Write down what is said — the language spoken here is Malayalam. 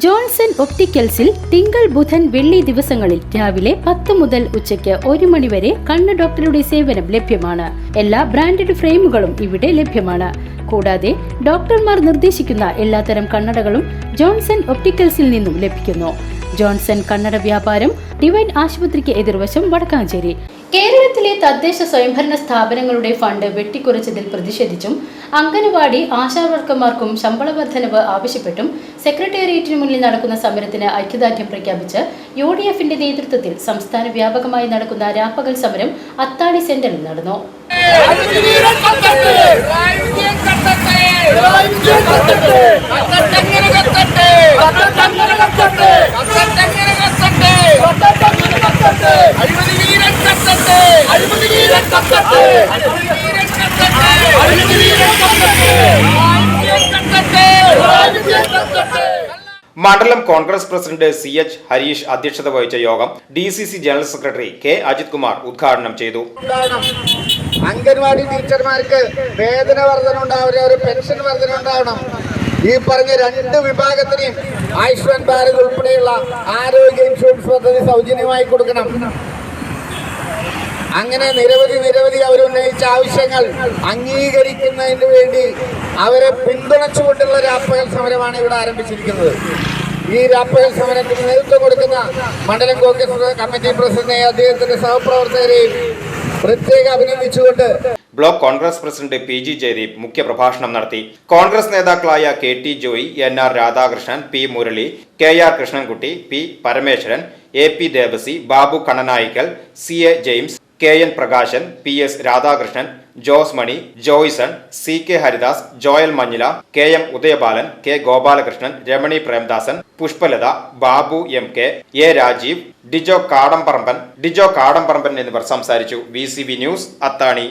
ജോൺസൺ ഒപ്റ്റിക്കൽസിൽ തിങ്കൾ ബുധൻ വെള്ളി ദിവസങ്ങളിൽ രാവിലെ 10 മുതൽ ഉച്ചയ്ക്ക് 1 മണി വരെ കണ്ണ് ഡോക്ടറുടെ സേവനം ലഭ്യമാണ്. എല്ലാ ബ്രാൻഡഡ് ഫ്രെയിമുകളും ഇവിടെ ലഭ്യമാണ്. കൂടാതെ ഡോക്ടർമാർ നിർദ്ദേശിക്കുന്ന എല്ലാത്തരം കണ്ണടകളും ജോൺസൺ ഒപ്റ്റിക്കൽസിൽ നിന്നും ലഭിക്കുന്നു. ജോൺസൺ കണ്ണട വ്യാപാരം ഡിവൈൻ ആശുപത്രിക്ക് എതിർവശം വടക്കാഞ്ചേരി. കേരളത്തിലെ തദ്ദേശ സ്വയംഭരണ സ്ഥാപനങ്ങളുടെ ഫണ്ട് വെട്ടിക്കുറച്ചതിൽ പ്രതിഷേധിച്ചും അംഗനവാടി ആശാവർക്കർമാർക്കും ശമ്പള വർധനവ് ആവശ്യപ്പെട്ടും സെക്രട്ടേറിയറ്റിന് മുന്നിൽ നടക്കുന്ന സമരത്തിന് ഐക്യദാർഢ്യം പ്രഖ്യാപിച്ച് UDFന്റെ നേതൃത്വത്തിൽ സംസ്ഥാന വ്യാപകമായി നടക്കുന്ന രാപ്പകൽ സമരം അത്താണി സെന്ററിൽ നടന്നു. മണ്ഡലം കോൺഗ്രസ് പ്രസിഡന്റ് CH ഹരീഷ് അധ്യക്ഷത വഹിച്ച യോഗം DCC general secretary K Ajith Kumar ഉദ്ഘാടനം ചെയ്തു. അംഗൻവാടി ടീച്ചർമാർക്ക് വേതന വർധന ഉണ്ടാവണം, ഒരു പെൻഷൻ വർധന ഉണ്ടാവണം. ഈ പറഞ്ഞ 2 വിഭാഗത്തിനെയും ആയുഷ്മാൻ ഭാരത് ഉൾപ്പെടെയുള്ള ആരോഗ്യ ഇൻഷുറൻസ് പദ്ധതി സൗജന്യമായി കൊടുക്കണം. അങ്ങനെ നിരവധി അവരുന്നയിച്ച ആവശ്യങ്ങൾ അംഗീകരിക്കുന്നതിന് വേണ്ടി അവരെ പിന്തുണച്ചുകൊണ്ടുള്ള രാപ്പകൽ സമരമാണ് ഇവിടെ ആരംഭിച്ചിരിക്കുന്നത്. ഈ രാപ്പകൽ സമരത്തിന് നേതൃത്വം കൊടുക്കുന്ന മണ്ഡലം കോൺഗ്രസ് കമ്മിറ്റി പ്രസിഡന്റിനെ അദ്ദേഹത്തിന്റെ സഹപ്രവർത്തകരെയും പ്രത്യേകം അഭിനന്ദിച്ചുകൊണ്ട് block Congress president PG Jayadeep മുഖ്യപ്രഭാഷണം നടത്തി. കോൺഗ്രസ് നേതാക്കളായ KT Joy, NR Radhakrishnan, P Murali, KR Krishnankutty, P Parameswaran, AP Devasi, Babu Kannanayikkal, CA James, KN Prakashan, PS Radhakrishnan, Jose Mani, Joyson, CK Haridas, Joel Manjila, KM Udayabalan, K Gopalakrishnan, Ramani Premdasan, Pushpalatha, Babu MK, A Rajeev, Dijo Kadamparamban എന്നിവർ സംസാരിച്ചു. VCB ന്യൂസ്, അത്താണി.